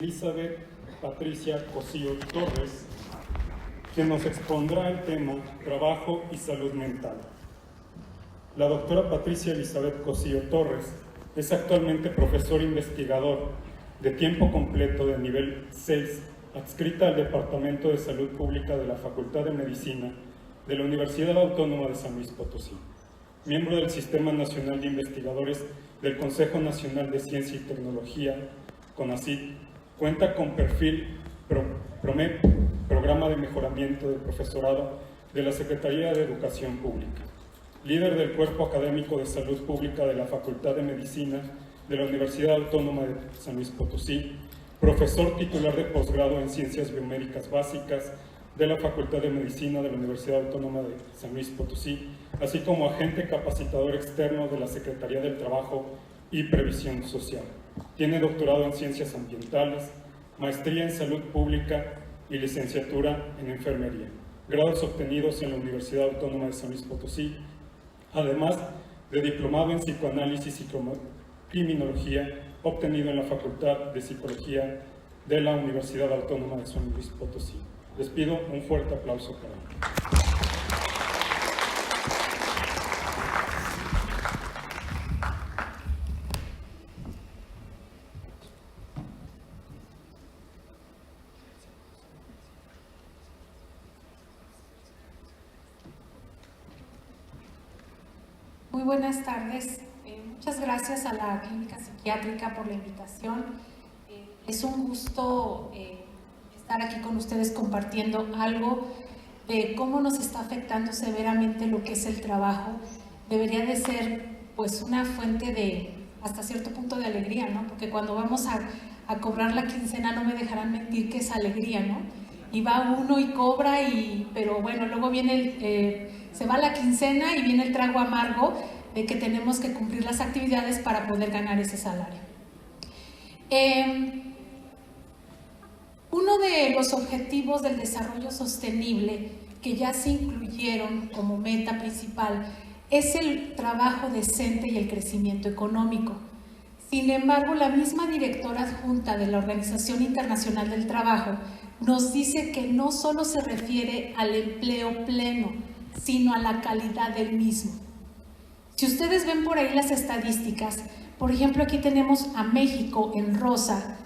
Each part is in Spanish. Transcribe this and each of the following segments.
Elizabeth Patricia Cosío Torres, quien nos expondrá el tema Trabajo y Salud Mental. La doctora Patricia Elizabeth Cosío Torres es actualmente profesor investigador de tiempo completo de nivel 6, adscrita al Departamento de Salud Pública de la Facultad de Medicina de la Universidad Autónoma de San Luis Potosí, miembro del Sistema Nacional de Investigadores del Consejo Nacional de Ciencia y Tecnología, CONACYT. Cuenta con perfil PROMEP, Programa de Mejoramiento del Profesorado de la Secretaría de Educación Pública. Líder del Cuerpo Académico de Salud Pública de la Facultad de Medicina de la Universidad Autónoma de San Luis Potosí. Profesor titular de posgrado en Ciencias Biomédicas Básicas de la Facultad de Medicina de la Universidad Autónoma de San Luis Potosí, así como agente capacitador externo de la Secretaría del Trabajo y Previsión Social. Tiene doctorado en Ciencias Ambientales, maestría en Salud Pública y licenciatura en Enfermería, grados obtenidos en la Universidad Autónoma de San Luis Potosí, además de diplomado en Psicoanálisis y Criminología, obtenido en la Facultad de Psicología de la Universidad Autónoma de San Luis Potosí. Les pido un fuerte aplauso para él. Muy buenas tardes. Muchas gracias a la Clínica Psiquiátrica por la invitación. Es un gusto estar aquí con ustedes compartiendo algo de cómo nos está afectando severamente lo que es el trabajo. Debería de ser pues una fuente de, hasta cierto punto, de alegría, ¿no? Porque cuando vamos a cobrar la quincena, no me dejarán mentir que es alegría, ¿no? Y va uno y cobra, pero bueno, luego viene se va la quincena y viene el trago amargo de que tenemos que cumplir las actividades para poder ganar ese salario. Uno de los objetivos del desarrollo sostenible que ya se incluyeron como meta principal es el trabajo decente y el crecimiento económico. Sin embargo, la misma directora adjunta de la Organización Internacional del Trabajo nos dice que no solo se refiere al empleo pleno, sino a la calidad del mismo. Si ustedes ven por ahí las estadísticas, por ejemplo, aquí tenemos a México en rosa.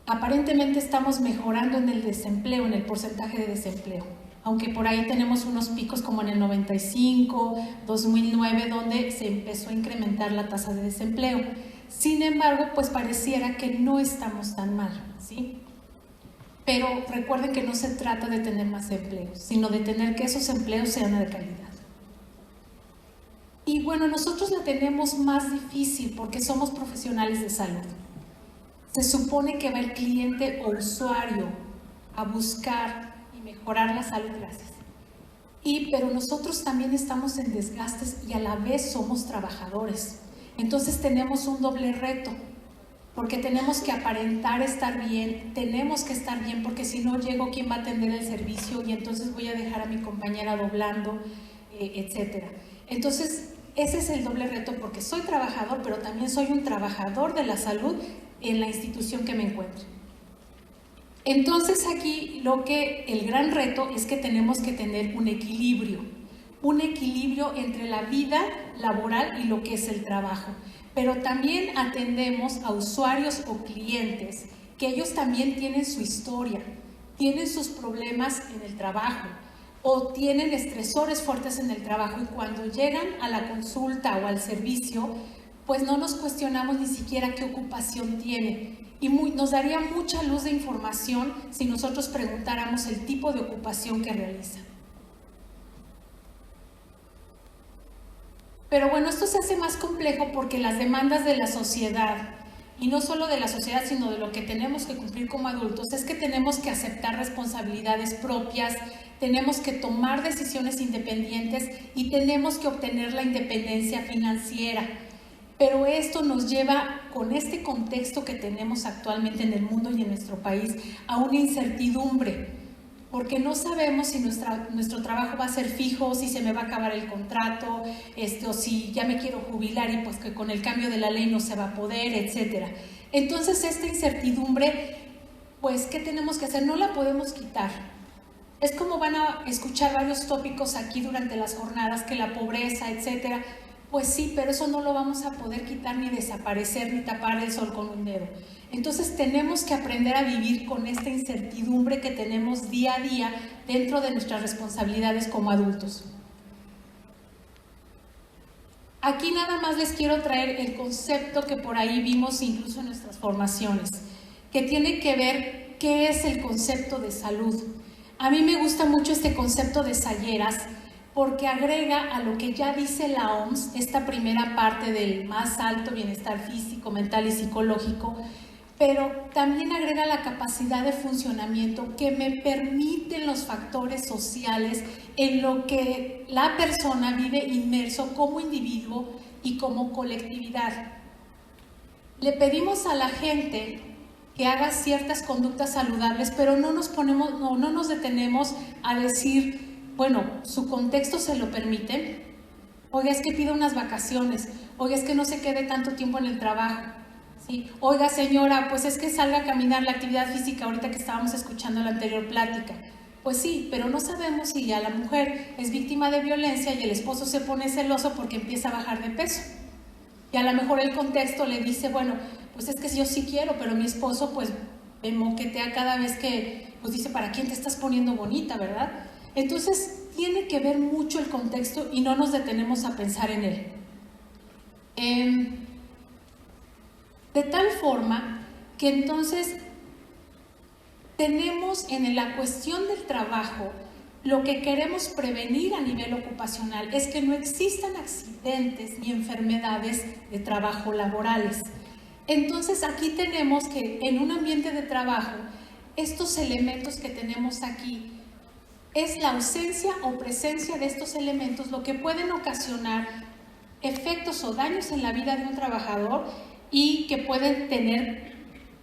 Aparentemente estamos mejorando en el desempleo, en el porcentaje de desempleo, aunque por ahí tenemos unos picos como en el 95, 2009, donde se empezó a incrementar la tasa de desempleo. Sin embargo, pues pareciera que no estamos tan mal, ¿sí? Pero recuerden que no se trata de tener más empleos, sino de tener que esos empleos sean de calidad. Y bueno, nosotros la tenemos más difícil porque somos profesionales de salud. Se supone que va el cliente o usuario a buscar y mejorar la salud, gracias. Pero nosotros también estamos en desgastes y a la vez somos trabajadores. Entonces tenemos un doble reto, porque tenemos que aparentar estar bien, tenemos que estar bien, porque si no llego, ¿quién va a atender el servicio? Y entonces voy a dejar a mi compañera doblando, etcétera. Entonces, ese es el doble reto, porque soy trabajador, pero también soy un trabajador de la salud en la institución que me encuentro. Entonces, aquí el gran reto es que tenemos que tener un equilibrio entre la vida laboral y lo que es el trabajo. Pero también atendemos a usuarios o clientes que ellos también tienen su historia, tienen sus problemas en el trabajo o tienen estresores fuertes en el trabajo, y cuando llegan a la consulta o al servicio, pues no nos cuestionamos ni siquiera qué ocupación tiene. Y nos daría mucha luz de información si nosotros preguntáramos el tipo de ocupación que realizan. Pero bueno, esto se hace más complejo porque las demandas de la sociedad, y no solo de la sociedad, sino de lo que tenemos que cumplir como adultos, es que tenemos que aceptar responsabilidades propias, tenemos que tomar decisiones independientes y tenemos que obtener la independencia financiera. Pero esto nos lleva, con este contexto que tenemos actualmente en el mundo y en nuestro país, a una incertidumbre, porque no sabemos si nuestro trabajo va a ser fijo, si se me va a acabar el contrato, o si ya me quiero jubilar y pues que con el cambio de la ley no se va a poder, etcétera. Entonces esta incertidumbre, pues, ¿qué tenemos que hacer? No la podemos quitar. Es como van a escuchar varios tópicos aquí durante las jornadas, que la pobreza, etcétera. Pues sí, pero eso no lo vamos a poder quitar ni desaparecer ni tapar el sol con un dedo. Entonces tenemos que aprender a vivir con esta incertidumbre que tenemos día a día dentro de nuestras responsabilidades como adultos. Aquí nada más les quiero traer el concepto que por ahí vimos incluso en nuestras formaciones, que tiene que ver qué es el concepto de salud. A mí me gusta mucho este concepto de Salleras, porque agrega a lo que ya dice la OMS, esta primera parte del más alto bienestar físico, mental y psicológico, pero también agrega la capacidad de funcionamiento que me permiten los factores sociales en lo que la persona vive inmerso como individuo y como colectividad. Le pedimos a la gente que haga ciertas conductas saludables, pero no nos detenemos a decir, bueno, su contexto se lo permite. Oiga, es que pida unas vacaciones. Oiga, es que no se quede tanto tiempo en el trabajo. ¿Sí? Oiga, señora, pues es que salga a caminar, la actividad física, ahorita que estábamos escuchando la anterior plática. Pues sí, pero no sabemos si ya la mujer es víctima de violencia y el esposo se pone celoso porque empieza a bajar de peso. Y a lo mejor el contexto le dice, bueno, pues es que yo sí quiero, pero mi esposo pues me moquetea cada vez que, pues dice, ¿para quién te estás poniendo bonita, verdad? Entonces, tiene que ver mucho el contexto y no nos detenemos a pensar en él. De tal forma que entonces tenemos en la cuestión del trabajo, lo que queremos prevenir a nivel ocupacional es que no existan accidentes ni enfermedades de trabajo laborales. Entonces, aquí tenemos que en un ambiente de trabajo, estos elementos que tenemos aquí, es la ausencia o presencia de estos elementos lo que pueden ocasionar efectos o daños en la vida de un trabajador y que pueden tener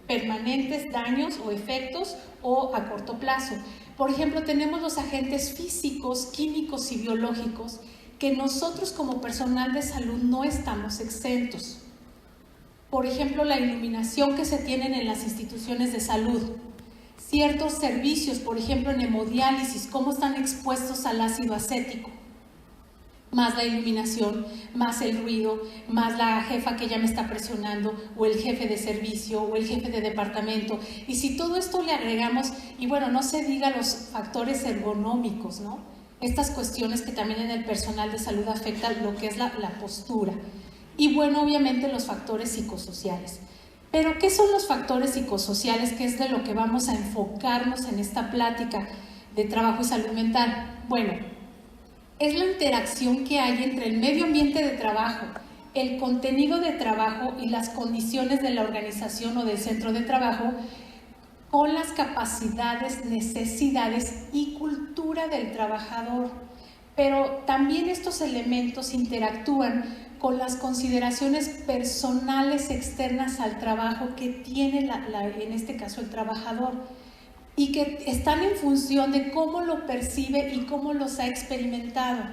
permanentes daños o efectos o a corto plazo. Por ejemplo, tenemos los agentes físicos, químicos y biológicos que nosotros como personal de salud no estamos exentos. Por ejemplo, la iluminación que se tienen en las instituciones de salud, ciertos servicios, por ejemplo en hemodiálisis, cómo están expuestos al ácido acético, más la iluminación, más el ruido, más la jefa que ya me está presionando, o el jefe de servicio, o el jefe de departamento. Y si todo esto le agregamos, y bueno, no se diga los factores ergonómicos, ¿no? Estas cuestiones que también en el personal de salud afectan lo que es la postura. Y bueno, obviamente los factores psicosociales. Pero, ¿qué son los factores psicosociales? Que es de lo que vamos a enfocarnos en esta plática de trabajo y salud mental. Bueno, es la interacción que hay entre el medio ambiente de trabajo, el contenido de trabajo y las condiciones de la organización o del centro de trabajo con las capacidades, necesidades y cultura del trabajador. Pero también estos elementos interactúan con las consideraciones personales externas al trabajo que tiene en este caso el trabajador, y que están en función de cómo lo percibe y cómo los ha experimentado.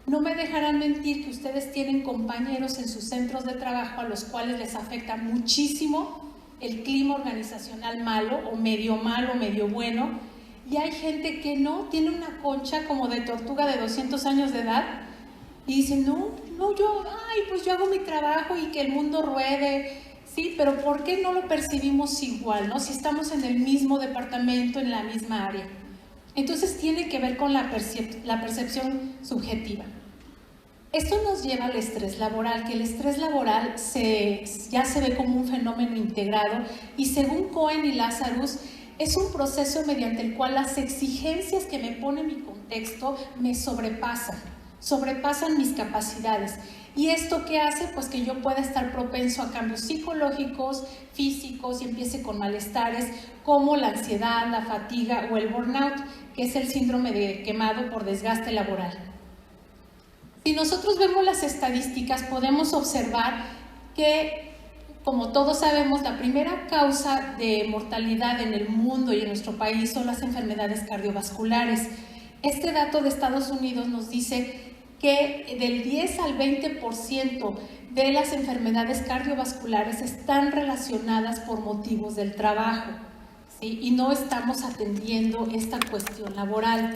No me dejarán mentir que ustedes tienen compañeros en sus centros de trabajo a los cuales les afecta muchísimo el clima organizacional malo o medio bueno, y hay gente que no, tiene una concha como de tortuga de 200 años de edad y dicen, pues yo hago mi trabajo y que el mundo ruede. Sí, pero ¿por qué no lo percibimos igual, no? Si estamos en el mismo departamento, en la misma área. Entonces tiene que ver con la percepción subjetiva. Esto nos lleva al estrés laboral, que el estrés laboral ya se ve como un fenómeno integrado y según Cohen y Lazarus, es un proceso mediante el cual las exigencias que me pone mi contexto me sobrepasan mis capacidades. ¿Y esto qué hace? Pues que yo pueda estar propenso a cambios psicológicos, físicos y empiece con malestares como la ansiedad, la fatiga o el burnout, que es el síndrome de quemado por desgaste laboral. Si nosotros vemos las estadísticas, podemos observar que, como todos sabemos, la primera causa de mortalidad en el mundo y en nuestro país son las enfermedades cardiovasculares. Este dato de Estados Unidos nos dice que del 10 al 20% de las enfermedades cardiovasculares están relacionadas por motivos del trabajo, ¿sí? Y no estamos atendiendo esta cuestión laboral.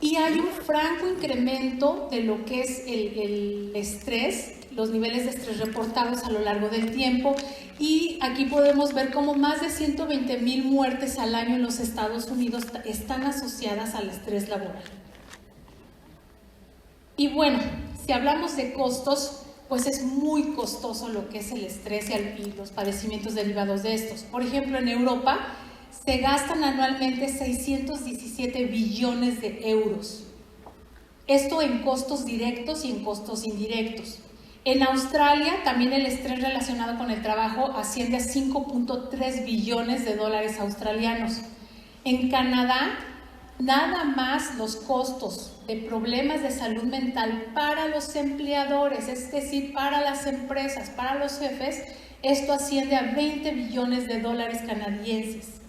Y hay un franco incremento de lo que es el estrés, los niveles de estrés reportados a lo largo del tiempo, y aquí podemos ver cómo más de 120,000 muertes al año en los Estados Unidos están asociadas al estrés laboral. Y bueno, si hablamos de costos, pues es muy costoso lo que es el estrés y los padecimientos derivados de estos. Por ejemplo, en Europa se gastan anualmente 617 billones de euros. Esto en costos directos y en costos indirectos. En Australia también el estrés relacionado con el trabajo asciende a 5.3 billones de dólares australianos. En Canadá, nada más los costos de problemas de salud mental para los empleadores, es decir, para las empresas, para los jefes, esto asciende a 20 billones de dólares canadienses,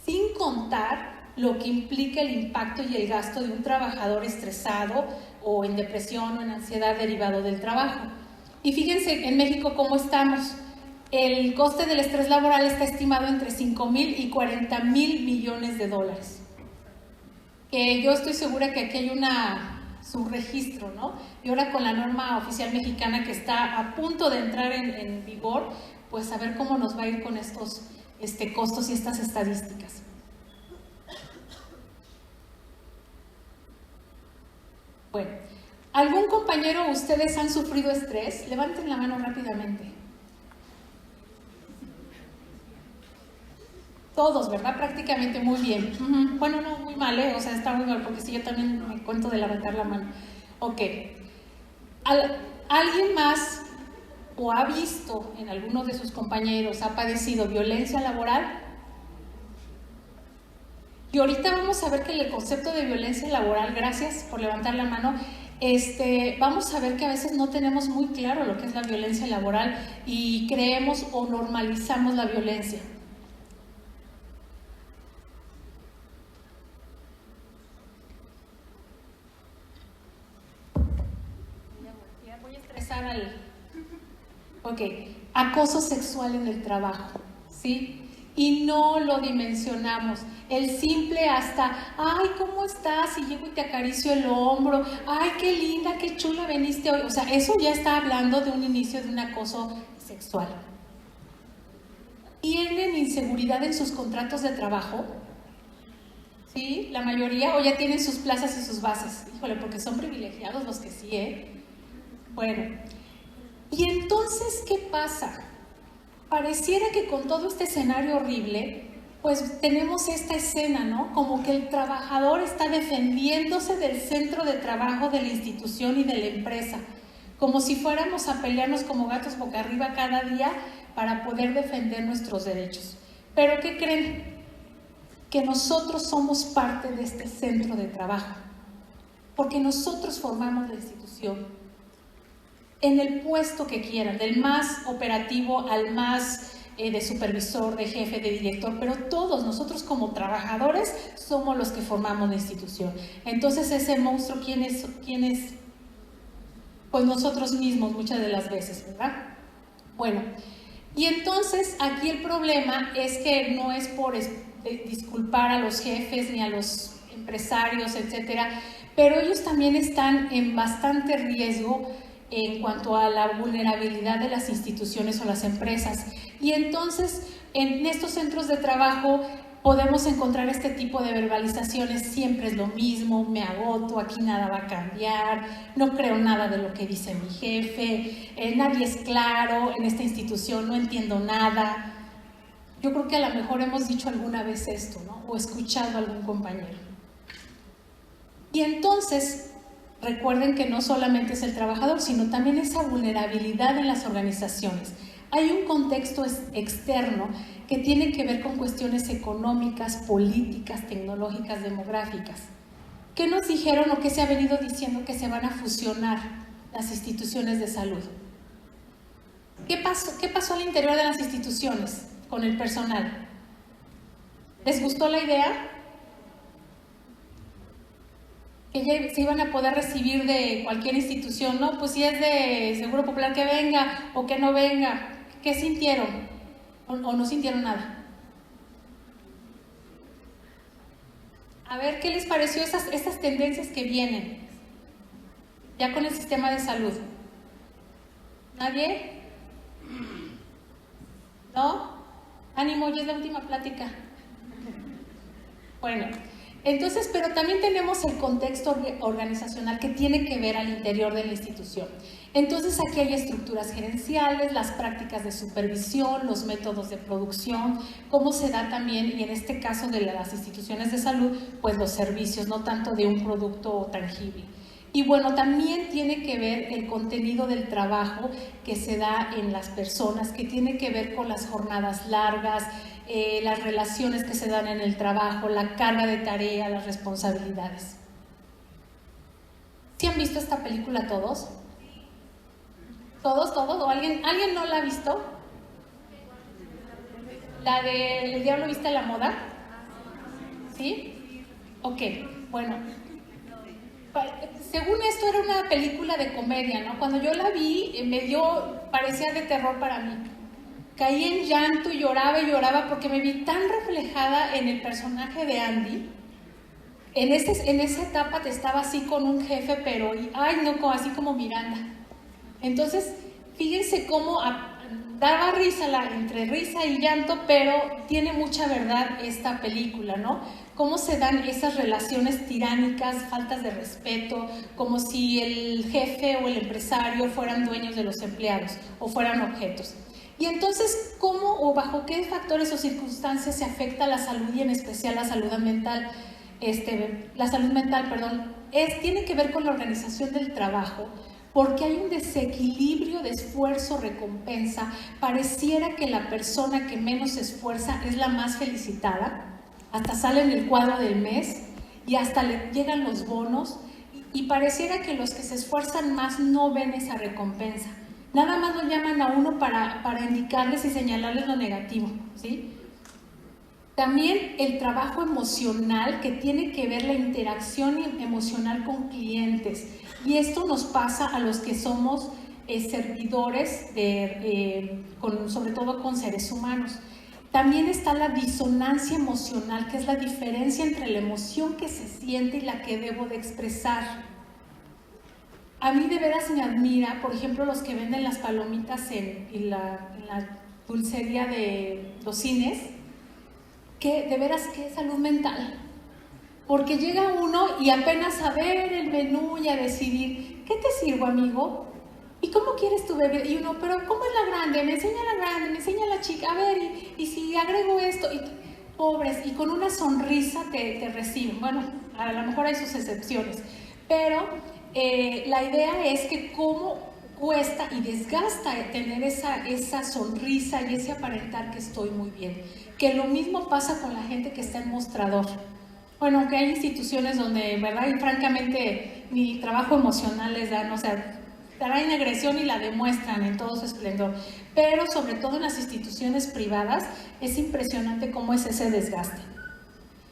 sin contar lo que implica el impacto y el gasto de un trabajador estresado o en depresión o en ansiedad derivado del trabajo. Y fíjense en México cómo estamos. El coste del estrés laboral está estimado entre 5,000 y 40,000 millones de dólares. Que yo estoy segura que aquí hay un registro, ¿no? Y ahora con la norma oficial mexicana que está a punto de entrar en vigor, pues a ver cómo nos va a ir con estos costos y estas estadísticas. Bueno, ¿algún compañero ustedes han sufrido estrés? Levanten la mano rápidamente. Todos, ¿verdad? Prácticamente muy bien. Bueno, no, muy mal, o sea, está muy mal, porque si yo también me cuento de levantar la mano. Ok. ¿Alguien más o ha visto en alguno de sus compañeros, ha padecido violencia laboral? Y ahorita vamos a ver que el concepto de violencia laboral, gracias por levantar la mano, vamos a ver que a veces no tenemos muy claro lo que es la violencia laboral y creemos o normalizamos la violencia. Voy a estresar Ok, acoso sexual en el trabajo, ¿sí? Y no lo dimensionamos. El simple hasta, ay, ¿cómo estás? Y llego y te acaricio el hombro, ay, qué linda, qué chula veniste hoy. O sea, eso ya está hablando de un inicio de un acoso sexual. ¿Tienen inseguridad en sus contratos de trabajo? ¿Sí? La mayoría, o ya tienen sus plazas y sus bases. Híjole, porque son privilegiados los que sí, ¿eh? Bueno, y entonces, ¿qué pasa? Pareciera que con todo este escenario horrible, pues tenemos esta escena, ¿no? Como que el trabajador está defendiéndose del centro de trabajo de la institución y de la empresa, como si fuéramos a pelearnos como gatos boca arriba cada día para poder defender nuestros derechos. ¿Pero qué creen? Que nosotros somos parte de este centro de trabajo, porque nosotros formamos la institución. En el puesto que quieran, del más operativo al más de supervisor, de jefe, de director, pero todos nosotros como trabajadores somos los que formamos la institución. Entonces ese monstruo, ¿quién es? Pues nosotros mismos muchas de las veces, ¿verdad? Bueno, y entonces aquí el problema es que no es por disculpar a los jefes ni a los empresarios, etcétera, pero ellos también están en bastante riesgo en cuanto a la vulnerabilidad de las instituciones o las empresas. Y entonces, en estos centros de trabajo podemos encontrar este tipo de verbalizaciones: siempre es lo mismo, me agoto, aquí nada va a cambiar, no creo nada de lo que dice mi jefe, nadie es claro en esta institución, no entiendo nada. Yo creo que a lo mejor hemos dicho alguna vez esto, ¿no? O escuchado a algún compañero. Y entonces, recuerden que no solamente es el trabajador, sino también esa vulnerabilidad en las organizaciones. Hay un contexto externo que tiene que ver con cuestiones económicas, políticas, tecnológicas, demográficas. ¿Qué nos dijeron o qué se ha venido diciendo? Que se van a fusionar las instituciones de salud. ¿Qué pasó al interior de las instituciones con el personal? ¿Les gustó la idea? que ya se iban a poder recibir de cualquier institución, ¿no? Pues si es de Seguro Popular que venga o que no venga. ¿Qué sintieron? ¿O no sintieron nada? A ver, ¿qué les pareció estas tendencias que vienen ya con el sistema de salud? ¿Nadie? ¿No? Ánimo, ya es la última plática. Bueno, entonces, pero también tenemos el contexto organizacional que tiene que ver al interior de la institución. Entonces, aquí hay estructuras gerenciales, las prácticas de supervisión, los métodos de producción, cómo se da también, y en este caso de las instituciones de salud, pues los servicios, no tanto de un producto tangible. Y bueno, también tiene que ver el contenido del trabajo que se da en las personas, que tiene que ver con las jornadas largas, las relaciones que se dan en el trabajo, la carga de tarea, las responsabilidades. ¿Sí han visto esta película todos? ¿Todos? ¿O alguien no la ha visto? ¿La de El Diablo Viste a la Moda? ¿Sí? Ok, bueno. Según esto era una película de comedia, ¿no? Cuando yo la vi, parecía de terror para mí. Caí en llanto y lloraba porque me vi tan reflejada en el personaje de Andy. En esa etapa te estaba así con un jefe, pero, así como Miranda. Entonces, fíjense cómo daba risa, entre risa y llanto, pero tiene mucha verdad esta película, ¿no? Cómo se dan esas relaciones tiránicas, faltas de respeto, como si el jefe o el empresario fueran dueños de los empleados o fueran objetos. Y entonces, ¿cómo o bajo qué factores o circunstancias se afecta la salud y en especial la salud mental? Tiene que ver con la organización del trabajo, porque hay un desequilibrio de esfuerzo-recompensa. Pareciera que la persona que menos se esfuerza es la más felicitada, hasta sale en el cuadro del mes y hasta le llegan los bonos, y pareciera que los que se esfuerzan más no ven esa recompensa. Nada más lo llaman a uno para indicarles y señalarles lo negativo, ¿sí? También el trabajo emocional, que tiene que ver la interacción emocional con clientes. Y esto nos pasa a los que somos servidores, sobre todo con seres humanos. También está la disonancia emocional, que es la diferencia entre la emoción que se siente y la que debo de expresar. A mí de veras me admira, por ejemplo, los que venden las palomitas en la dulcería de los cines, que de veras que es salud mental. Porque llega uno y apenas a ver el menú y a decidir, ¿qué te sirvo, amigo? ¿Y cómo quieres tu bebida? Y uno, pero ¿cómo es la grande? Me enseña la grande, me enseña la chica, a ver, y si agrego esto, y pobres, y con una sonrisa te reciben. Bueno, a lo mejor hay sus excepciones, pero la idea es que cómo cuesta y desgasta tener esa sonrisa y ese aparentar que estoy muy bien. Que lo mismo pasa con la gente que está en mostrador. Bueno, aunque hay instituciones donde, ¿verdad? Y francamente, ni trabajo emocional les dan, o sea, traen agresión y la demuestran en todo su esplendor. Pero sobre todo en las instituciones privadas es impresionante cómo es ese desgaste.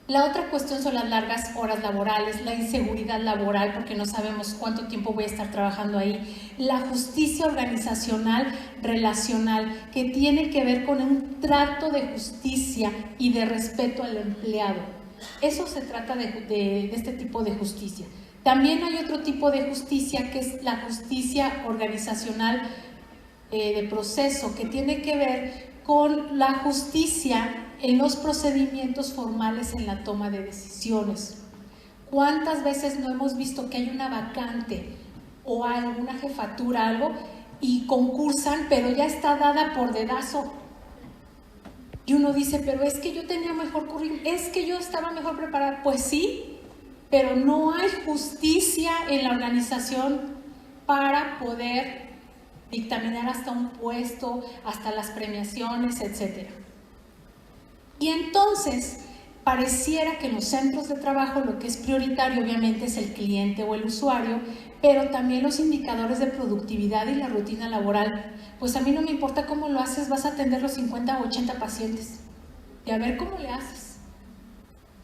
La otra cuestión son las largas horas laborales, la inseguridad laboral, porque no sabemos cuánto tiempo voy a estar trabajando ahí. La justicia organizacional, relacional, que tiene que ver con un trato de justicia y de respeto al empleado. Eso se trata de este tipo de justicia. También hay otro tipo de justicia, que es la justicia organizacional de proceso, que tiene que ver con la justicia en los procedimientos formales en la toma de decisiones. ¿Cuántas veces no hemos visto que hay una vacante o alguna jefatura, algo, y concursan, pero ya está dada por dedazo? Y uno dice, pero es que yo tenía mejor currículum, es que yo estaba mejor preparada. Pues sí, pero no hay justicia en la organización para poder dictaminar hasta un puesto, hasta las premiaciones, etc. Y entonces, pareciera que en los centros de trabajo lo que es prioritario obviamente es el cliente o el usuario, pero también los indicadores de productividad y la rutina laboral. Pues a mí no me importa cómo lo haces, vas a atender los 50 o 80 pacientes y a ver cómo le haces.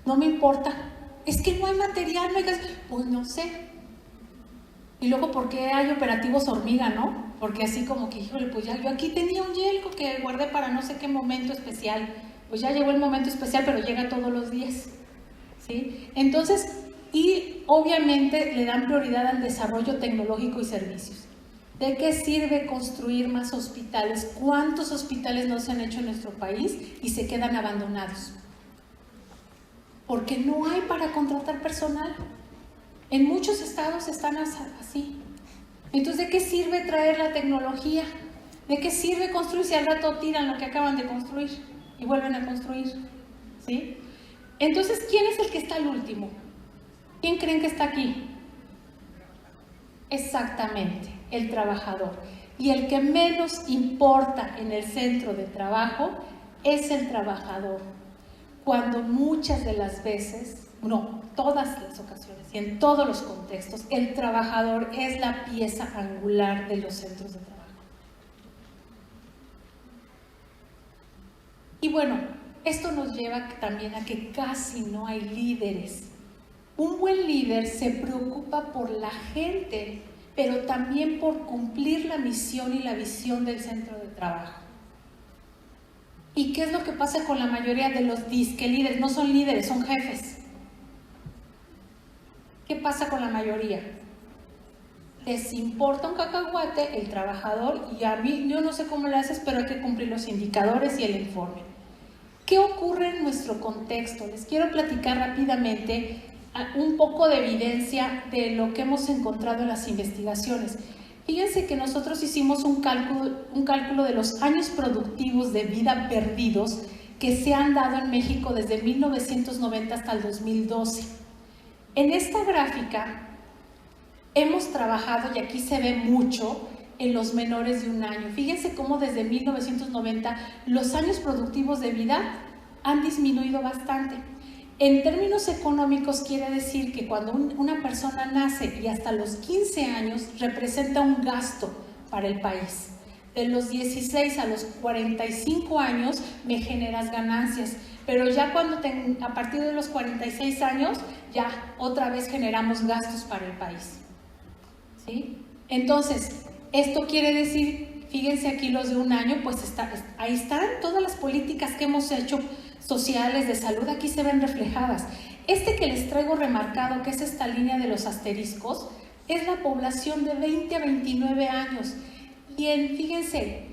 No me importa, es que no hay material, no hay gas. Pues no sé. Y luego, ¿por qué hay operativos hormiga, no? Porque así como que, híjole, pues ya yo aquí tenía un yelco que guardé para no sé qué momento especial. Pues ya llegó el momento especial, pero llega todos los días, ¿sí? Entonces, y obviamente le dan prioridad al desarrollo tecnológico y servicios. ¿De qué sirve construir más hospitales? ¿Cuántos hospitales no se han hecho en nuestro país y se quedan abandonados? Porque no hay para contratar personal. En muchos estados están así. Entonces, ¿de qué sirve traer la tecnología? ¿De qué sirve construir si al rato tiran lo que acaban de construir y vuelven a construir? ¿Sí? Entonces, ¿quién es el que está al último? ¿Quién creen que está aquí? Exactamente, el trabajador. Y el que menos importa en el centro de trabajo es el trabajador. Cuando muchas de las veces, no, todas las ocasiones y en todos los contextos, el trabajador es la pieza angular de los centros de trabajo. Y bueno, esto nos lleva también a que casi no hay líderes. Un buen líder se preocupa por la gente, pero también por cumplir la misión y la visión del centro de trabajo. ¿Y qué es lo que pasa con la mayoría de los disque líderes? No son líderes, son jefes. ¿Qué pasa con la mayoría? Les importa un cacahuate el trabajador y a mí, yo no sé cómo le haces, pero hay que cumplir los indicadores y el informe. ¿Qué ocurre en nuestro contexto? Les quiero platicar rápidamente un poco de evidencia de lo que hemos encontrado en las investigaciones. Fíjense que nosotros hicimos un cálculo de los años productivos de vida perdidos que se han dado en México desde 1990 hasta el 2012. En esta gráfica hemos trabajado, y aquí se ve mucho, en los menores de un año. Fíjense cómo desde 1990 los años productivos de vida han disminuido bastante. En términos económicos quiere decir que cuando una persona nace y hasta los 15 años representa un gasto para el país. De los 16 a los 45 años me generas ganancias, pero ya a partir de los 46 años ya otra vez generamos gastos para el país. ¿Sí? Entonces, esto quiere decir, fíjense aquí los de un año, pues ahí están todas las políticas que hemos hecho sociales, de salud, aquí se ven reflejadas. Este que les traigo remarcado, que es esta línea de los asteriscos, es la población de 20 a 29 años. Y fíjense,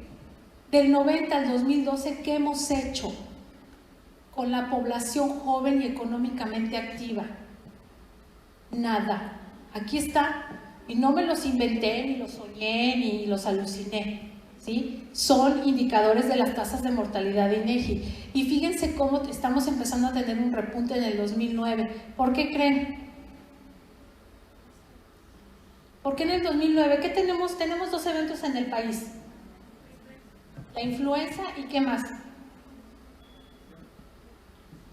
del 90 al 2012, ¿qué hemos hecho con la población joven y económicamente activa? Nada. Aquí está, y no me los inventé, ni los soñé, ni los aluciné, ¿sí? Son indicadores de las tasas de mortalidad de INEGI. Y fíjense cómo estamos empezando a tener un repunte en el 2009. ¿Por qué creen? Porque en el 2009, ¿qué tenemos? Tenemos dos eventos en el país. La influenza y ¿qué más?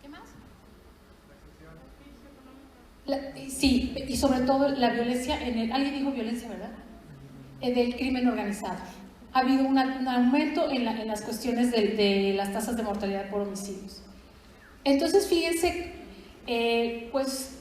¿Qué más? Sí, y sobre todo la violencia, alguien dijo violencia, ¿verdad? Del crimen organizado. Ha habido un aumento en las cuestiones de las tasas de mortalidad por homicidios. Entonces, fíjense, pues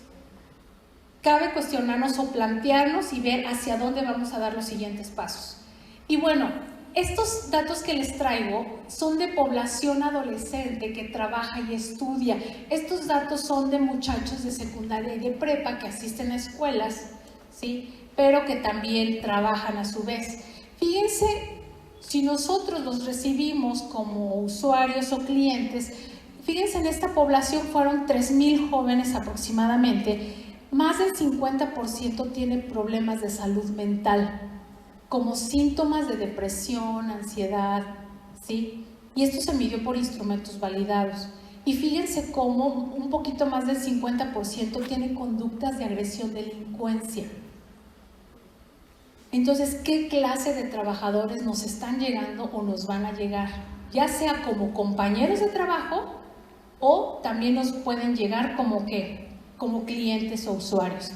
cabe cuestionarnos o plantearnos y ver hacia dónde vamos a dar los siguientes pasos. Y bueno, estos datos que les traigo son de población adolescente que trabaja y estudia. Estos datos son de muchachos de secundaria y de prepa que asisten a escuelas, ¿sí? Pero que también trabajan a su vez. Fíjense, si nosotros los recibimos como usuarios o clientes, fíjense, en esta población fueron 3,000 jóvenes aproximadamente. Más del 50% tiene problemas de salud mental, como síntomas de depresión, ansiedad, ¿sí? Y esto se midió por instrumentos validados. Y fíjense cómo un poquito más del 50% tiene conductas de agresión, delincuencia. Entonces, ¿qué clase de trabajadores nos están llegando o nos van a llegar? Ya sea como compañeros de trabajo o también nos pueden llegar como clientes o usuarios.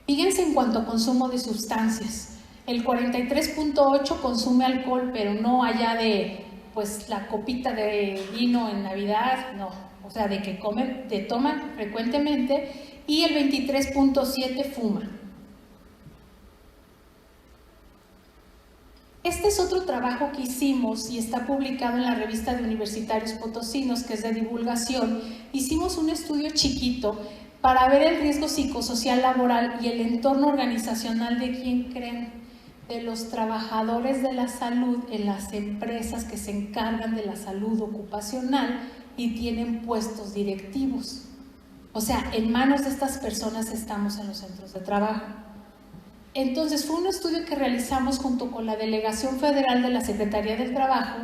Fíjense en cuanto a consumo de sustancias. El 43.8% consume alcohol, pero no allá de pues la copita de vino en Navidad, no, o sea, de que toman frecuentemente, y el 23.7 fuma. Este es otro trabajo que hicimos y está publicado en la revista de Universitarios Potosinos, que es de divulgación. Hicimos un estudio chiquito para ver el riesgo psicosocial laboral y el entorno organizacional de quién creen, de los trabajadores de la salud en las empresas que se encargan de la salud ocupacional y tienen puestos directivos. O sea, en manos de estas personas estamos en los centros de trabajo. Entonces fue un estudio que realizamos junto con la Delegación Federal de la Secretaría del Trabajo,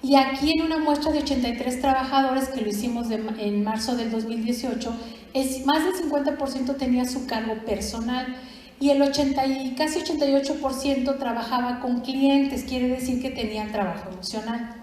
y aquí en una muestra de 83 trabajadores que lo hicimos en marzo del 2018, más del 50% tenía su cargo personal y casi 88% trabajaba con clientes, quiere decir que tenían trabajo emocional.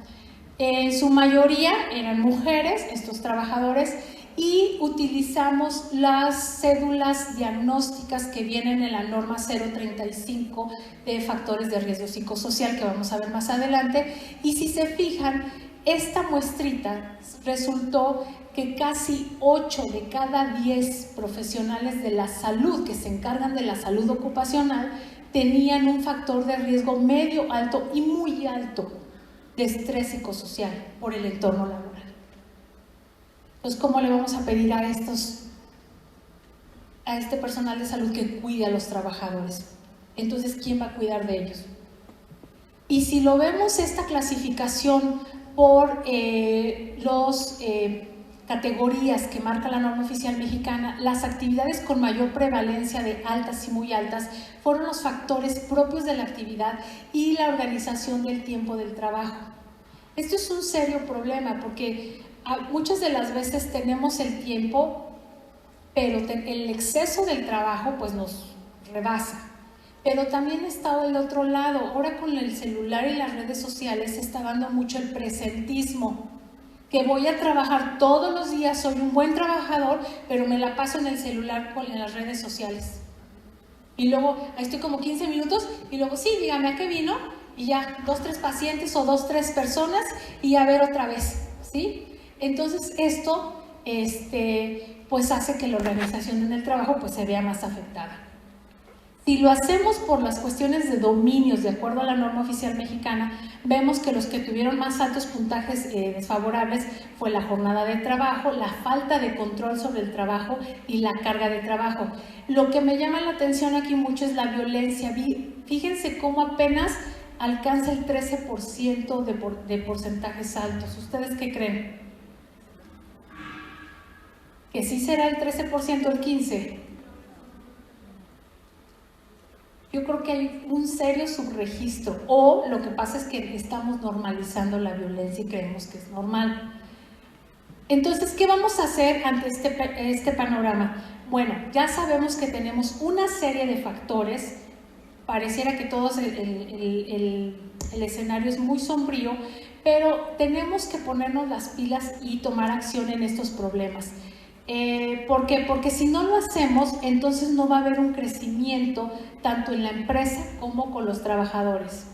En su mayoría eran mujeres, estos trabajadores, y utilizamos las cédulas diagnósticas que vienen en la norma 035 de factores de riesgo psicosocial, que vamos a ver más adelante. Y si se fijan, esta muestrita resultó que casi 8 de cada 10 profesionales de la salud que se encargan de la salud ocupacional tenían un factor de riesgo medio, alto y muy alto de estrés psicosocial por el entorno laboral. Entonces, ¿cómo le vamos a pedir a este personal de salud que cuide a los trabajadores? Entonces, ¿quién va a cuidar de ellos? Y si lo vemos, esta clasificación por las categorías que marca la norma oficial mexicana, las actividades con mayor prevalencia de altas y muy altas fueron los factores propios de la actividad y la organización del tiempo del trabajo. Esto es un serio problema porque muchas de las veces tenemos el tiempo, pero el exceso del trabajo pues nos rebasa. Pero también está el otro lado. Ahora con el celular y las redes sociales se está dando mucho el presentismo, que voy a trabajar todos los días, soy un buen trabajador, pero me la paso en el celular en las redes sociales. Y luego ahí estoy como 15 minutos y luego sí, dígame a qué vino, y ya 2, 3 pacientes o 2, 3 personas y a ver otra vez, ¿sí? Entonces esto pues hace que la organización en el trabajo pues se vea más afectada. Si lo hacemos por las cuestiones de dominios de acuerdo a la norma oficial mexicana, vemos que los que tuvieron más altos puntajes desfavorables fue la jornada de trabajo, la falta de control sobre el trabajo y la carga de trabajo. Lo que me llama la atención aquí mucho es la violencia. Fíjense cómo apenas alcanza el 13% de porcentajes altos. ¿Ustedes qué creen? ¿Que sí será el 13% el 15%? Yo creo que hay un serio subregistro, o lo que pasa es que estamos normalizando la violencia y creemos que es normal. Entonces, ¿qué vamos a hacer ante este panorama? Bueno, ya sabemos que tenemos una serie de factores, pareciera que todos el escenario es muy sombrío, pero tenemos que ponernos las pilas y tomar acción en estos problemas. ¿Por qué? Porque si no lo hacemos, entonces no va a haber un crecimiento tanto en la empresa como con los trabajadores.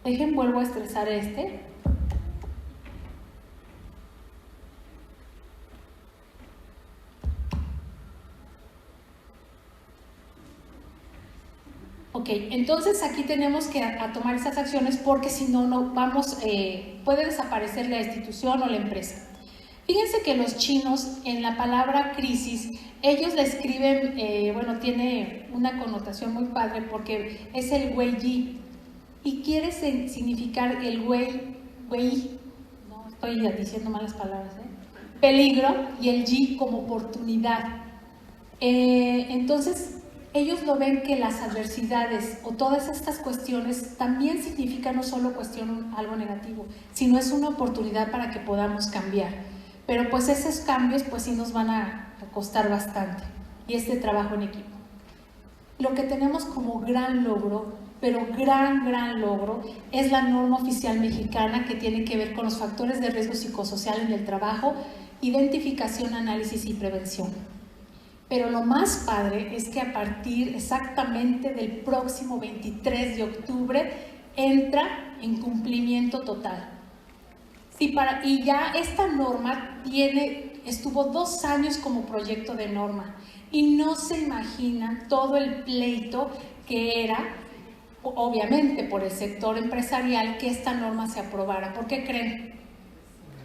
Vuelvo a estresar Ok, entonces aquí tenemos que tomar esas acciones porque si no, puede desaparecer la institución o la empresa. Fíjense que los chinos, en la palabra crisis, ellos la escriben, tiene una connotación muy padre porque es el wei yi y quiere significar el wei, no estoy diciendo malas palabras, peligro, y el yi como oportunidad. Entonces, ellos lo ven que las adversidades o todas estas cuestiones también significan no solo algo negativo, sino es una oportunidad para que podamos cambiar. Pero pues esos cambios pues sí nos van a costar bastante, y trabajo en equipo. Lo que tenemos como gran logro, pero gran logro, es la norma oficial mexicana que tiene que ver con los factores de riesgo psicosocial en el trabajo, identificación, análisis y prevención. Pero lo más padre es que a partir exactamente del próximo 23 de octubre entra en cumplimiento total. Sí, y ya esta norma estuvo 2 años como proyecto de norma y no se imaginan todo el pleito que era, obviamente por el sector empresarial, que esta norma se aprobara. ¿Por qué creen?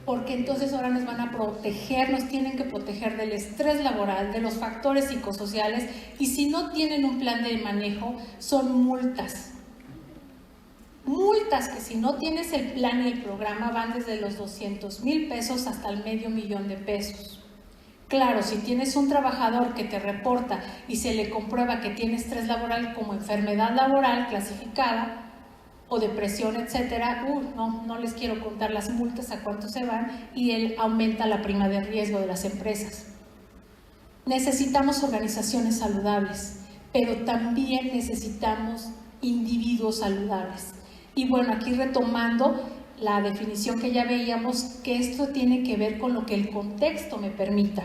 Porque entonces ahora nos van a proteger, nos tienen que proteger del estrés laboral, de los factores psicosociales, y si no tienen un plan de manejo, son multas. Multas que si no tienes el plan y el programa van desde los 200,000 pesos hasta el $500,000 de pesos. Claro, si tienes un trabajador que te reporta y se le comprueba que tiene estrés laboral como enfermedad laboral clasificada o depresión, etcétera, no les quiero contar las multas a cuánto se van, y él aumenta la prima de riesgo de las empresas. Necesitamos organizaciones saludables, pero también necesitamos individuos saludables. Y bueno, aquí retomando la definición que ya veíamos, que esto tiene que ver con lo que el contexto me permita.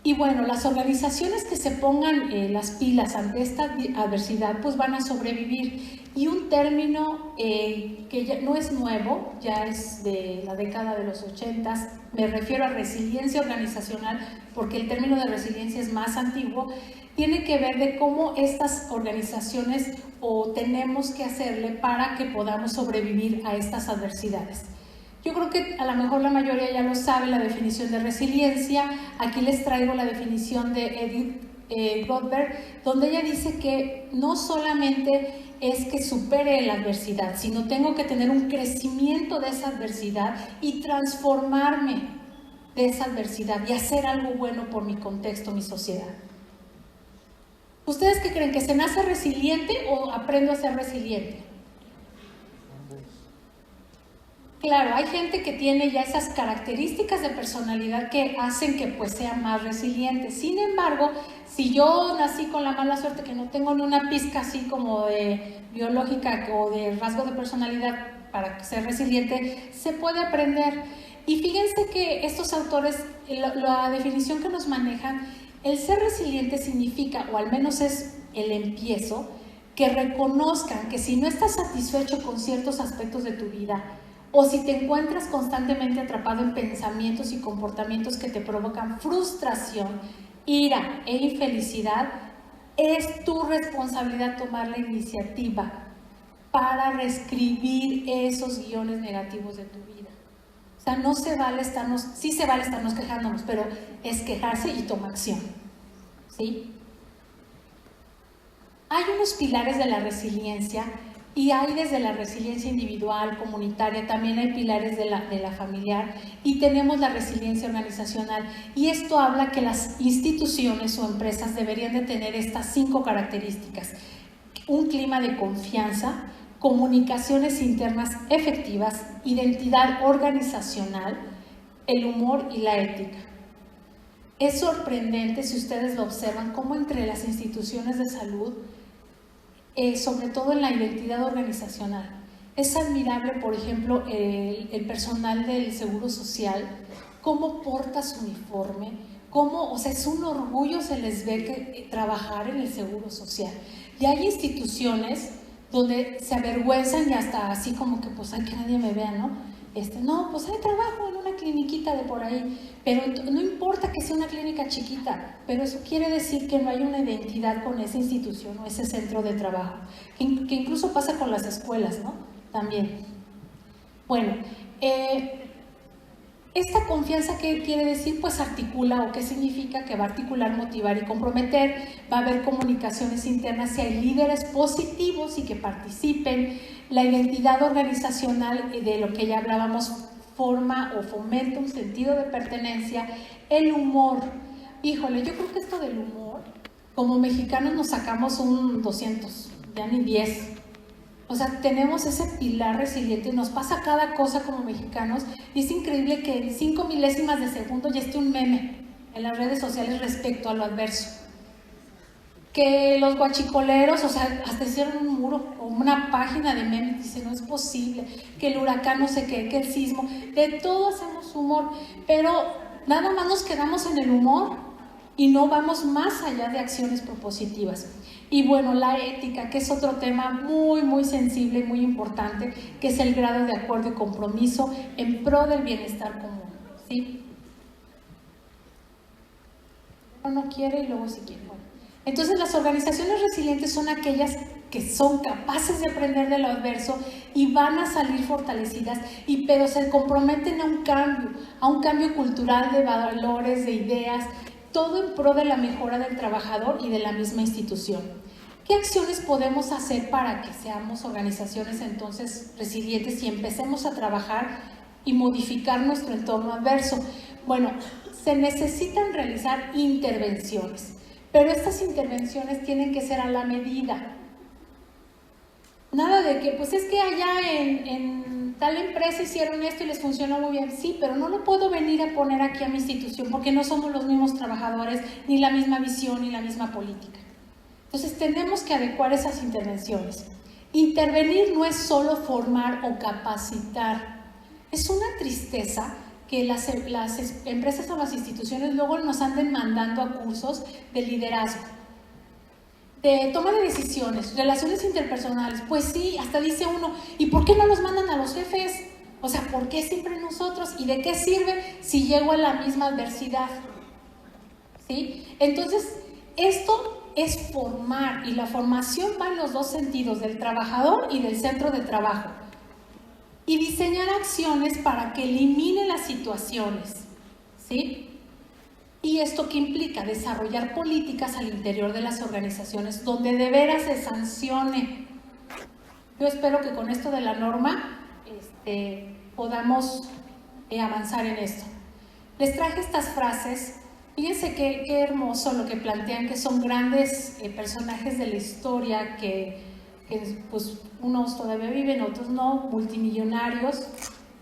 Y bueno, las organizaciones que se pongan las pilas ante esta adversidad, pues van a sobrevivir. Y un término que ya no es nuevo, ya es de la década de los 80, me refiero a resiliencia organizacional, porque el término de resiliencia es más antiguo, tiene que ver de cómo estas organizaciones tenemos que hacerle para que podamos sobrevivir a estas adversidades. Yo creo que a lo mejor la mayoría ya lo sabe, la definición de resiliencia. Aquí les traigo la definición de Edith Goldberg, donde ella dice que no solamente es que supere la adversidad, sino tengo que tener un crecimiento de esa adversidad y transformarme de esa adversidad y hacer algo bueno por mi contexto, mi sociedad. ¿Ustedes qué creen? ¿Que se nace resiliente o aprendo a ser resiliente? Claro, hay gente que tiene ya esas características de personalidad que hacen que pues sea más resiliente. Sin embargo, si yo nací con la mala suerte que no tengo ni una pizca así como de biológica o de rasgo de personalidad para ser resiliente, se puede aprender. Y fíjense que estos autores, la definición que nos manejan, el ser resiliente significa, o al menos es el empiezo, que reconozcan que si no estás satisfecho con ciertos aspectos de tu vida, o si te encuentras constantemente atrapado en pensamientos y comportamientos que te provocan frustración, ira e infelicidad, es tu responsabilidad tomar la iniciativa para reescribir esos guiones negativos de tu vida. O sea, no se vale sí se vale estarnos quejándonos, pero es quejarse y tomar acción, ¿sí? Hay unos pilares de la resiliencia. Y hay desde la resiliencia individual, comunitaria, también hay pilares de la familiar, y tenemos la resiliencia organizacional. Y esto habla que las instituciones o empresas deberían de tener estas 5 características: un clima de confianza, comunicaciones internas efectivas, identidad organizacional, el humor y la ética. Es sorprendente, si ustedes lo observan, cómo entre las instituciones de salud, sobre todo en la identidad organizacional, es admirable, por ejemplo, el personal del Seguro Social, cómo porta su uniforme, cómo, o sea, es un orgullo, se les ve que trabajar en el Seguro Social. Y hay instituciones donde se avergüenzan y hasta así como que, pues, ay, que nadie me vea, ¿no? No, pues hay trabajo en una cliniquita de por ahí, pero no importa que sea una clínica chiquita, pero eso quiere decir que no hay una identidad con esa institución o ese centro de trabajo, que incluso pasa con las escuelas, ¿no? También. Bueno, esta confianza, ¿qué quiere decir? Pues articula, o qué significa, que va a articular, motivar y comprometer. Va a haber comunicaciones internas si hay líderes positivos y que participen. La identidad organizacional, de lo que ya hablábamos, forma o fomenta un sentido de pertenencia. El humor, híjole, yo creo que esto del humor, como mexicanos nos sacamos un 200, ya ni 10. O sea, tenemos ese pilar resiliente, nos pasa cada cosa como mexicanos, y es increíble que en 5 milésimas de segundo ya esté un meme en las redes sociales respecto a lo adverso. Que los guachicoleros, o sea, hasta hicieron un muro o una página de memes, dice, no es posible, que el huracán no sé qué, que el sismo, de todo hacemos humor, pero nada más nos quedamos en el humor y no vamos más allá de acciones propositivas. Y bueno, la ética, que es otro tema muy, muy sensible y muy importante, que es el grado de acuerdo y compromiso en pro del bienestar común, ¿sí? No quiere y luego sí quiere. Bueno. Entonces, las organizaciones resilientes son aquellas que son capaces de aprender de lo adverso y van a salir fortalecidas, pero se comprometen a un cambio cultural de valores, de ideas, todo en pro de la mejora del trabajador y de la misma institución. ¿Qué acciones podemos hacer para que seamos organizaciones entonces resilientes y empecemos a trabajar y modificar nuestro entorno adverso? Bueno, se necesitan realizar intervenciones, pero estas intervenciones tienen que ser a la medida. Nada de que, pues es que allá en tal empresa hicieron esto y les funcionó muy bien. Sí, pero no lo puedo venir a poner aquí a mi institución porque no somos los mismos trabajadores, ni la misma visión, ni la misma política. Entonces tenemos que adecuar esas intervenciones. Intervenir no es solo formar o capacitar. Es una tristeza que las empresas o las instituciones luego nos anden mandando a cursos de liderazgo, de toma de decisiones, relaciones interpersonales. Pues sí, hasta dice uno, ¿y por qué no los mandan a los jefes? O sea, ¿por qué siempre nosotros? ¿Y de qué sirve si llego a la misma adversidad? ¿Sí? Entonces, esto es formar, y la formación va en los dos sentidos, del trabajador y del centro de trabajo. Y diseñar acciones para que elimine las situaciones, ¿sí? ¿Y esto qué implica? Desarrollar políticas al interior de las organizaciones donde de veras se sancione. Yo espero que con esto de la norma podamos avanzar en esto. Les traje estas frases. Fíjense qué hermoso lo que plantean, que son grandes personajes de la historia que pues unos todavía viven, otros no, multimillonarios,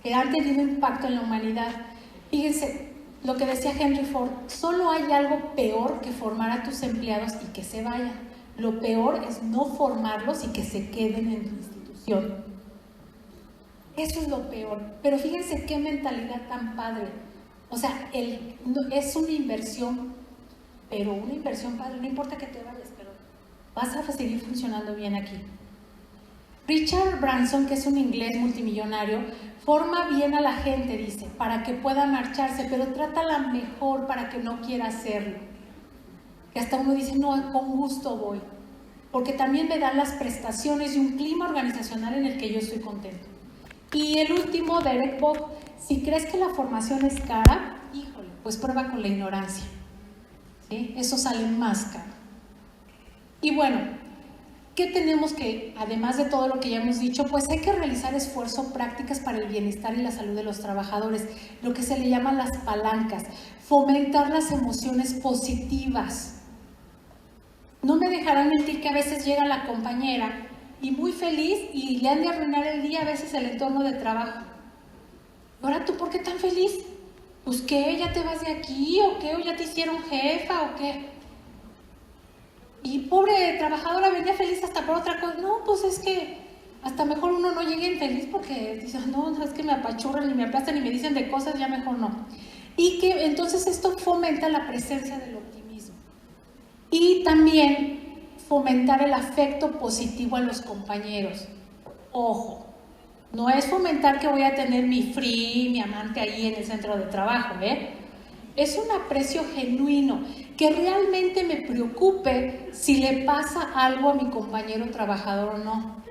que han tenido impacto en la humanidad. Fíjense lo que decía Henry Ford: solo hay algo peor que formar a tus empleados y que se vayan. Lo peor es no formarlos y que se queden en tu institución. Eso es lo peor. Pero fíjense qué mentalidad tan padre. O sea, es una inversión, pero una inversión padre. No importa que te vayas, pero vas a seguir funcionando bien aquí. Richard Branson, que es un inglés multimillonario, forma bien a la gente, dice, para que pueda marcharse, pero trátala mejor para que no quiera hacerlo. Que hasta uno dice, no, con gusto voy, porque también me dan las prestaciones y un clima organizacional en el que yo estoy contento. Y el último, Derek Bock: si crees que la formación es cara, híjole, pues prueba con la ignorancia, ¿sí? Eso sale más caro. Y bueno, ¿qué tenemos que, además de todo lo que ya hemos dicho? Pues hay que realizar esfuerzos, prácticas para el bienestar y la salud de los trabajadores, lo que se le llaman las palancas, fomentar las emociones positivas. No me dejarán mentir que a veces llega la compañera y muy feliz y le han de arruinar el día a veces el entorno de trabajo. Ahora, ¿tú por qué tan feliz? Pues ¿qué? ¿Ya te vas de aquí o qué? ¿O ya te hicieron jefa o qué? Y pobre trabajadora venía feliz hasta por otra cosa. No, pues es que hasta mejor uno no llegue infeliz porque dice, no, es que me apachurran y me aplastan y me dicen de cosas, ya mejor no. Y que entonces esto fomenta la presencia del optimismo. Y también fomentar el afecto positivo a los compañeros. Ojo, no es fomentar que voy a tener mi free, mi amante ahí en el centro de trabajo, ¿eh? Es un aprecio genuino, que realmente me preocupe si le pasa algo a mi compañero trabajador o no.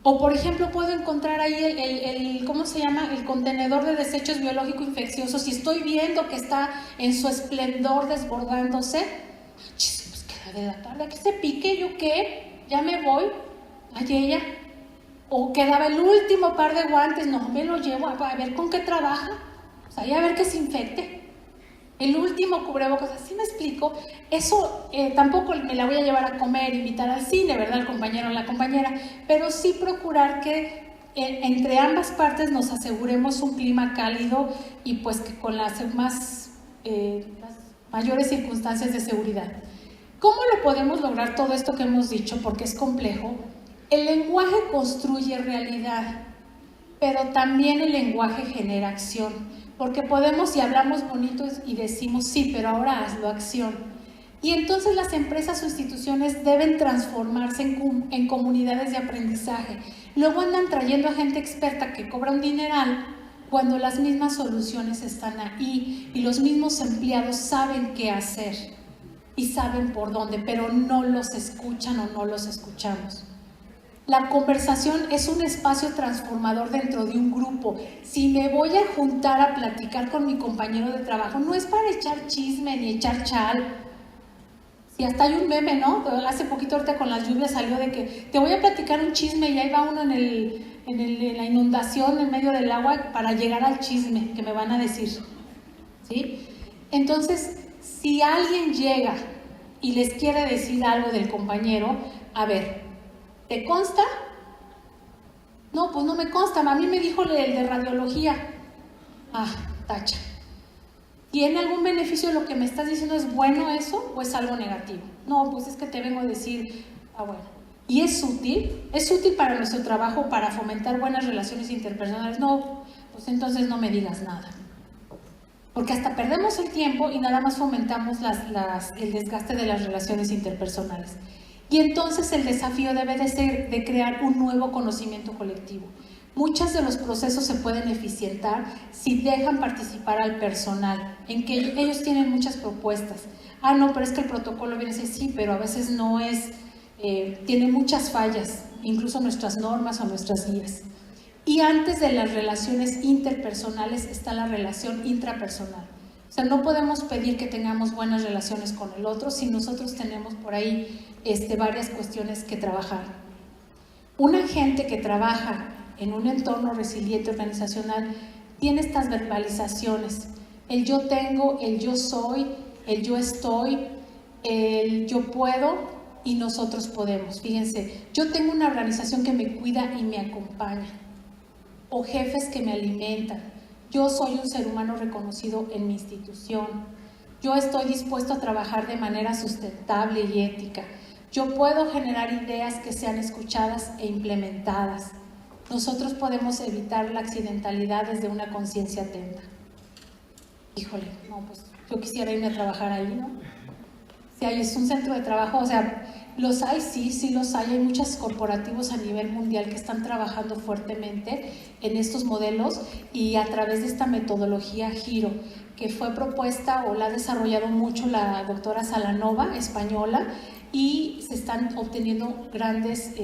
O por ejemplo, puedo encontrar ahí ¿cómo se llama? El contenedor de desechos biológicos infecciosos y estoy viendo que está en su esplendor desbordándose. Pues queda de la tarde, que se pique, ¿yo qué? Ya me voy. Ay, ella. O quedaba el último par de guantes, no, me lo llevo a ver con qué trabaja. O sea, y a ver que se infecte. El último cubrebocas, ¿así me explico? Eso tampoco me la voy a llevar a comer, invitar al cine, ¿verdad? El compañero o la compañera, pero sí procurar que entre ambas partes nos aseguremos un clima cálido y pues que con las mayores circunstancias de seguridad. ¿Cómo lo podemos lograr todo esto que hemos dicho? Porque es complejo. El lenguaje construye realidad, pero también el lenguaje genera acción. porque podemos y hablamos bonito y decimos sí, pero ahora hazlo acción. Y entonces las empresas o instituciones deben transformarse en comunidades de aprendizaje. Luego andan trayendo a gente experta que cobra un dineral cuando las mismas soluciones están ahí y los mismos empleados saben qué hacer y saben por dónde, pero no los escuchan o no los escuchamos. La conversación es un espacio transformador dentro de un grupo. Si me voy a juntar a platicar con mi compañero de trabajo, no es para echar chisme ni echar chal. Y hasta hay un meme, ¿no? Hace poquito ahorita con las lluvias salió de que te voy a platicar un chisme y ahí va uno en la inundación en medio del agua para llegar al chisme que me van a decir, ¿sí? Entonces, si alguien llega y les quiere decir algo del compañero, a ver, ¿te consta? No, pues no me consta, a mí me dijo el de radiología. Ah, tacha. ¿Tiene algún beneficio lo que me estás diciendo? ¿Es bueno eso o es algo negativo? No, pues es que te vengo a decir, bueno. ¿Y es útil? ¿Es útil para nuestro trabajo, para fomentar buenas relaciones interpersonales? No, pues entonces no me digas nada. Porque hasta perdemos el tiempo y nada más fomentamos el desgaste de las relaciones interpersonales. Y entonces el desafío debe de ser de crear un nuevo conocimiento colectivo. Muchos de los procesos se pueden eficientar si dejan participar al personal, en que ellos tienen muchas propuestas. Ah, no, pero es que el protocolo viene así, sí, pero a veces no es, tiene muchas fallas, incluso nuestras normas o nuestras guías. Y antes de las relaciones interpersonales está la relación intrapersonal. O sea, no podemos pedir que tengamos buenas relaciones con el otro si nosotros tenemos por ahí varias cuestiones que trabajar. Una gente que trabaja en un entorno resiliente organizacional tiene estas verbalizaciones: el yo tengo, el yo soy, el yo estoy, el yo puedo y nosotros podemos. Fíjense, yo tengo una organización que me cuida y me acompaña, o jefes que me alimentan. Yo soy un ser humano reconocido en mi institución. Yo estoy dispuesto a trabajar de manera sustentable y ética. Yo puedo generar ideas que sean escuchadas e implementadas. Nosotros podemos evitar la accidentalidad desde una conciencia atenta. Híjole, no, pues yo quisiera irme a trabajar ahí, ¿no? Si hay, es un centro de trabajo, o sea, los hay, sí los hay. Hay muchos corporativos a nivel mundial que están trabajando fuertemente en estos modelos y a través de esta metodología Giro, que fue propuesta o la ha desarrollado mucho la doctora Salanova, española, y se están obteniendo grandes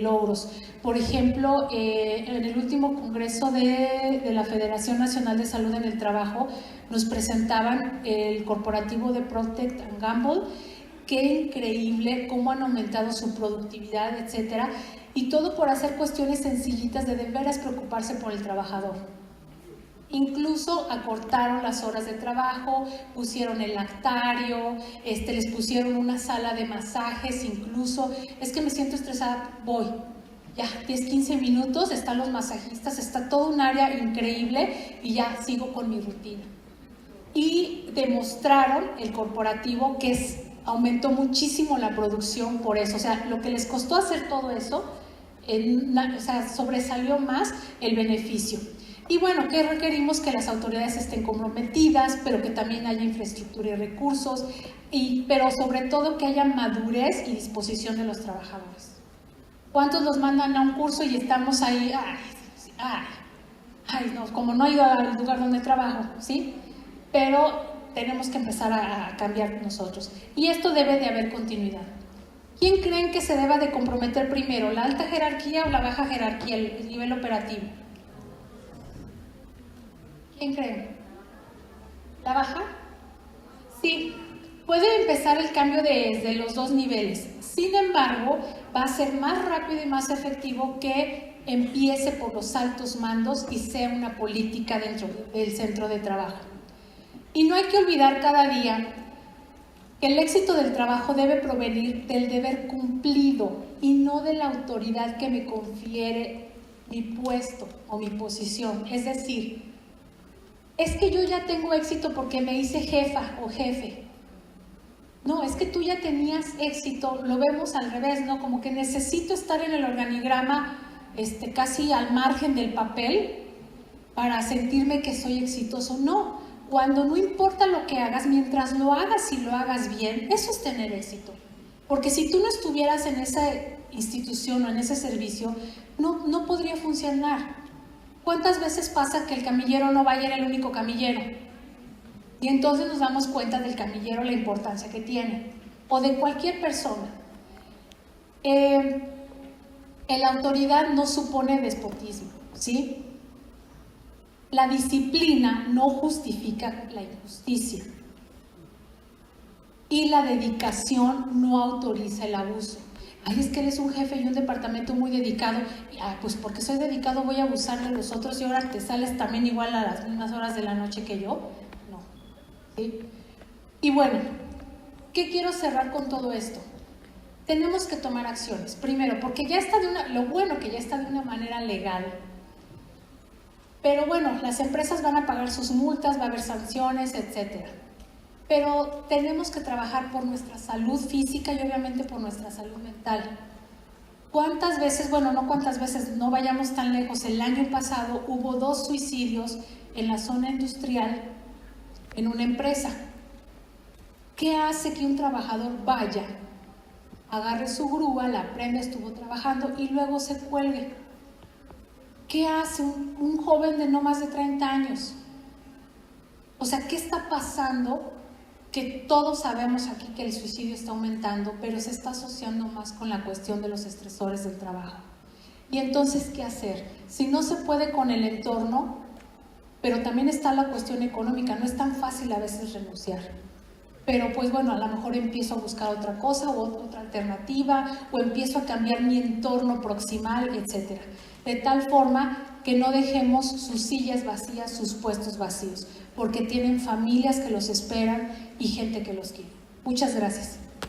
logros. Por ejemplo, en el último congreso de la Federación Nacional de Salud en el Trabajo nos presentaban el corporativo de Procter & Gamble. Qué increíble cómo han aumentado su productividad, etcétera, y todo por hacer cuestiones sencillitas de veras preocuparse por el trabajador. Incluso acortaron las horas de trabajo, pusieron el lactario, les pusieron una sala de masajes, incluso, es que me siento estresada, voy, ya 10-15 minutos, están los masajistas, está todo un área increíble y ya sigo con mi rutina. Y demostraron el corporativo que aumentó muchísimo la producción por eso, o sea, lo que les costó hacer todo eso, sobresalió más el beneficio. Y bueno, ¿qué requerimos? Que las autoridades estén comprometidas, pero que también haya infraestructura y recursos, pero sobre todo que haya madurez y disposición de los trabajadores. ¿Cuántos los mandan a un curso y estamos ahí? No, como no he ido al lugar donde trabajo, ¿sí? Pero tenemos que empezar a cambiar nosotros. Y esto debe de haber continuidad. ¿Quién creen que se deba de comprometer primero, la alta jerarquía o la baja jerarquía, el nivel operativo? ¿Quién creen? ¿La baja? Sí, puede empezar el cambio desde los dos niveles. Sin embargo, va a ser más rápido y más efectivo que empiece por los altos mandos y sea una política dentro del centro de trabajo. Y no hay que olvidar cada día que el éxito del trabajo debe provenir del deber cumplido y no de la autoridad que me confiere mi puesto o mi posición. Es decir, es que yo ya tengo éxito porque me hice jefa o jefe. No, es que tú ya tenías éxito, lo vemos al revés, ¿no? Como que necesito estar en el organigrama casi al margen del papel para sentirme que soy exitoso. No, cuando no importa lo que hagas, mientras lo hagas y lo hagas bien, eso es tener éxito. Porque si tú no estuvieras en esa institución o en ese servicio, no podría funcionar. ¿Cuántas veces pasa que el camillero no va a ir el único camillero? Y entonces nos damos cuenta del camillero, la importancia que tiene, o de cualquier persona. La autoridad no supone despotismo, ¿sí? La disciplina no justifica la injusticia. Y la dedicación no autoriza el abuso. Ay, es que eres un jefe y un departamento muy dedicado. Pues porque soy dedicado voy a abusar de los otros y ahora te sales también igual a las mismas horas de la noche que yo. No. ¿Sí? Y bueno, ¿qué quiero cerrar con todo esto? Tenemos que tomar acciones. Primero, porque ya está lo bueno que ya está de una manera legal. Pero bueno, las empresas van a pagar sus multas, va a haber sanciones, etcétera. Pero tenemos que trabajar por nuestra salud física y obviamente por nuestra salud mental. ¿Cuántas veces, bueno, no cuántas veces, no vayamos tan lejos, el año pasado hubo 2 suicidios en la zona industrial en una empresa? ¿Qué hace que un trabajador vaya, agarre su grúa, la prenda, estuvo trabajando y luego se cuelgue? ¿Qué hace un joven de no más de 30 años? O sea, ¿qué está pasando? Que todos sabemos aquí que el suicidio está aumentando, pero se está asociando más con la cuestión de los estresores del trabajo. Y entonces, ¿qué hacer? Si no se puede con el entorno, pero también está la cuestión económica, no es tan fácil a veces renunciar. Pero pues bueno, a lo mejor empiezo a buscar otra cosa o otra alternativa, o empiezo a cambiar mi entorno proximal, etc. De tal forma que no dejemos sus sillas vacías, sus puestos vacíos, porque tienen familias que los esperan y gente que los quiere. Muchas gracias.